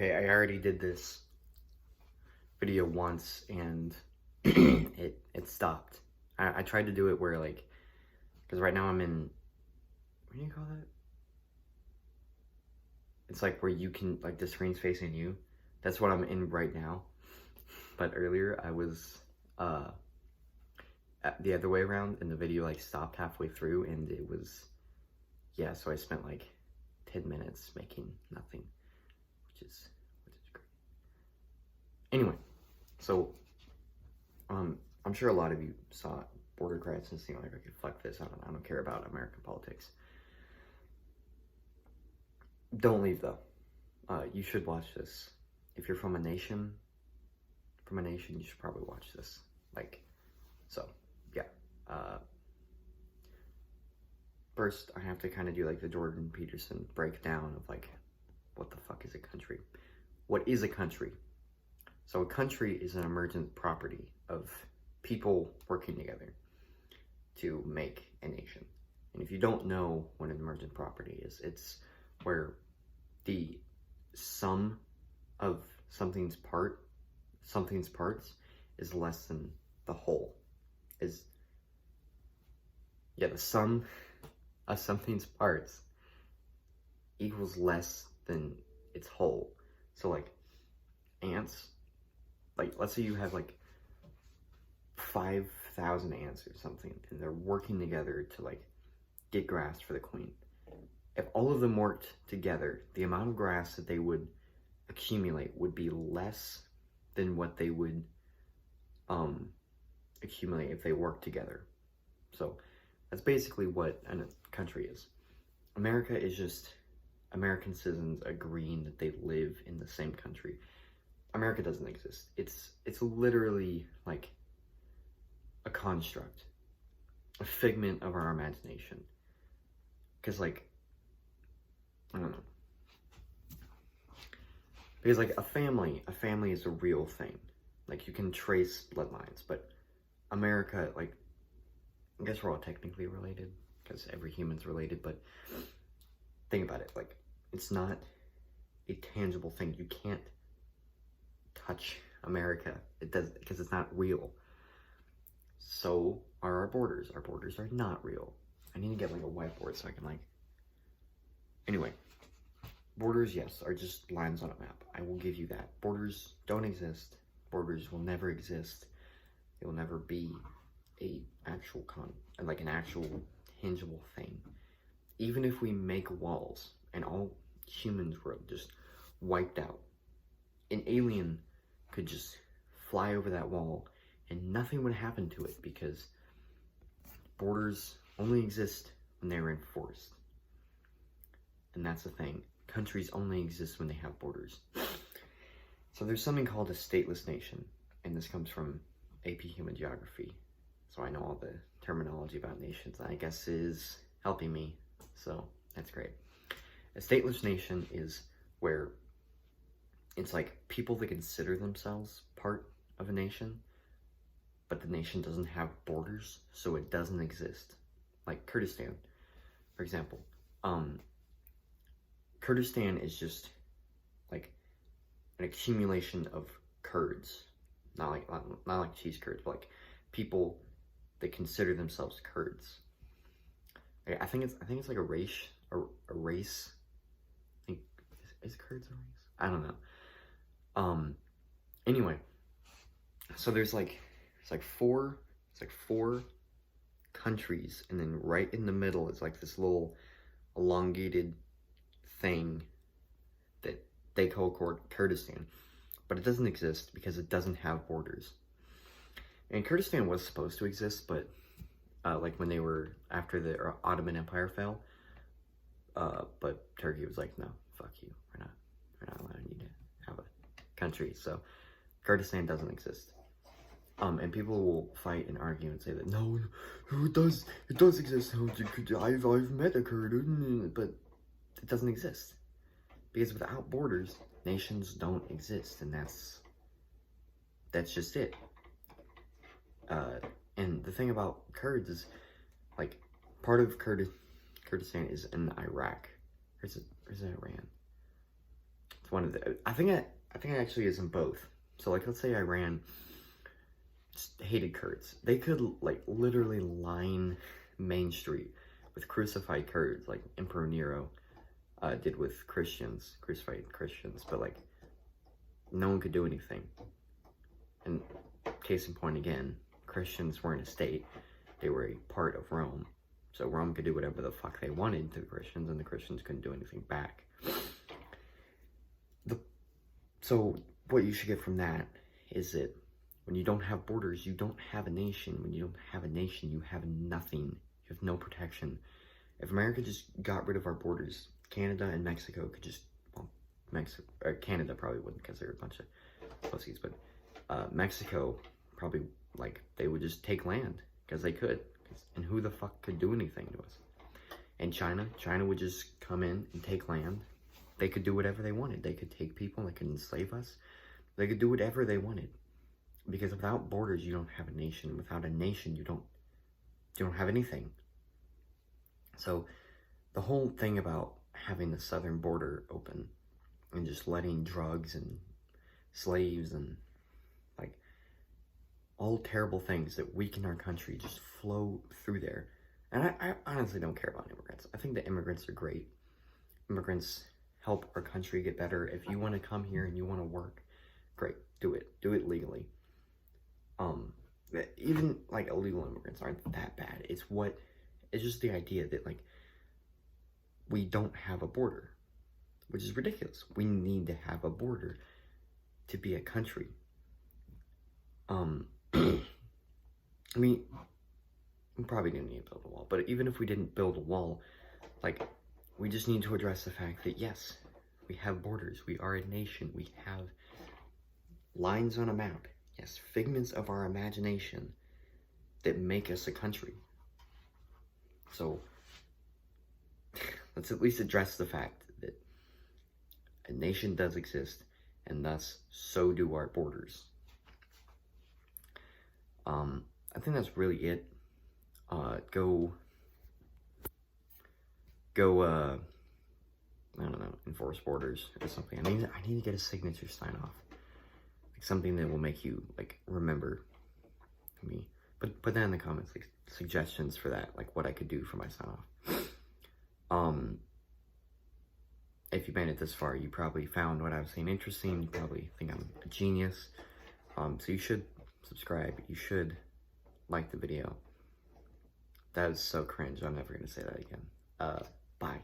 Okay, I already did this video once and it stopped. I tried to do it where like, because right now I'm in, what do you call that? It's like where you can, like the screen's facing you. That's what I'm in right now. But earlier I was the other way around and the video like stopped halfway through and it was, yeah, so I spent like 10 minutes making nothing, which is great. Anyway, so I'm sure a lot of you saw border crisis, like, okay, fuck this, I don't care about American politics. Don't leave though. You should watch this. If you're from a nation, you should probably watch this. Like, so, yeah. First, I have to kind of do like the Jordan Peterson breakdown of like, what the fuck is a country? What is a country? So a country is an emergent property of people working together to make a nation. And if you don't know what an emergent property is, it's where the sum of something's parts is less than the whole. The sum of something's parts equals less than its whole. So like ants, like let's say you have like 5,000 ants or something and they're working together to like get grass for the queen. If all of them worked together, the amount of grass that they would accumulate would be less than what they would accumulate if they worked together. So that's basically what a country is. America is just American citizens agreeing that they live in the same country. America doesn't exist. It's literally like a construct, a figment of our imagination. Because like, I don't know. Because like a family is a real thing. Like you can trace bloodlines, but America, like, I guess we're all technically related because every human's related, but think about it, like, it's not a tangible thing. You can't touch America. It does, because it's not real. So are our borders. Our borders are not real. I need to get like a whiteboard so I can like, anyway. Borders, yes, are just lines on a map. I will give you that. Borders don't exist. Borders will never exist. They will never be an actual tangible thing. Even if we make walls and all humans were just wiped out, an alien could just fly over that wall and nothing would happen to it because borders only exist when they're enforced. And that's the thing. Countries only exist when they have borders. So there's something called a stateless nation, and this comes from AP Human Geography. So I know all the terminology about nations, I guess is helping me, so that's great. A stateless nation is where it's like people that consider themselves part of a nation, but the nation doesn't have borders, so it doesn't exist. Like Kurdistan, for example. Kurdistan is just like an accumulation of Kurds, not like cheese curds, but like people that consider themselves Kurds. I think it's like a race. I think is Kurds a race? I don't know. Anyway, so there's like four countries, and then right in the middle is like this little elongated thing that they call Kurdistan, but it doesn't exist because it doesn't have borders. And Kurdistan was supposed to exist, but like when they were after the Ottoman Empire fell, but Turkey was like, no, fuck you, we're not allowing you to have a country. So Kurdistan doesn't exist. And people will fight and argue and say that no, it does exist. I've met a Kurd, but it doesn't exist. Because without borders, nations don't exist, and that's just it. And the thing about Kurds is, like, part of Kurdistan is in Iraq. Or is it Iran? It's one of the, I think it actually is in both. So like, let's say Iran just hated Kurds. They could like literally line Main Street with crucified Kurds, like Emperor Nero did with Christians, crucified Christians, but like no one could do anything. And case in point again, Christians weren't a state, they were a part of Rome. So Rome could do whatever the fuck they wanted to the Christians, and the Christians couldn't do anything back. So what you should get from that is that when you don't have borders, you don't have a nation. When you don't have a nation, you have nothing. You have no protection. If America just got rid of our borders, Canada and Mexico could just, well, Canada probably wouldn't because they're a bunch of pussies, but Mexico probably, like, they would just take land because they could. And who the fuck could do anything to us? And China would just come in and take land. They could do whatever they wanted. They could take people, they could enslave us. They could do whatever they wanted. Because without borders, you don't have a nation. Without a nation, you don't have anything. So the whole thing about having the southern border open and just letting drugs and slaves and like all terrible things that weaken our country just flow through there. And I honestly don't care about immigrants. I think that immigrants are great. Immigrants help our country get better. If you want to come here and you want to work, great, do it. Do it legally. Even like illegal immigrants aren't that bad. It's just the idea that like we don't have a border, which is ridiculous. We need to have a border to be a country. I mean, we probably didn't need to build a wall, but even if we didn't build a wall, like, we just need to address the fact that, yes, we have borders. We are a nation. We have lines on a map. Yes, figments of our imagination that make us a country. So, let's at least address the fact that a nation does exist, and thus, so do our borders. I think that's really it. Go, I don't know, enforce borders or something. I need to get a signature sign off. Like something that will make you, like, remember me. But put that in the comments, like, suggestions for that, like, what I could do for my sign off. If you made it this far, you probably found what I was saying interesting. You probably think I'm a genius. So you should subscribe. You should like the video. That is so cringe. I'm never going to say that again. Bye.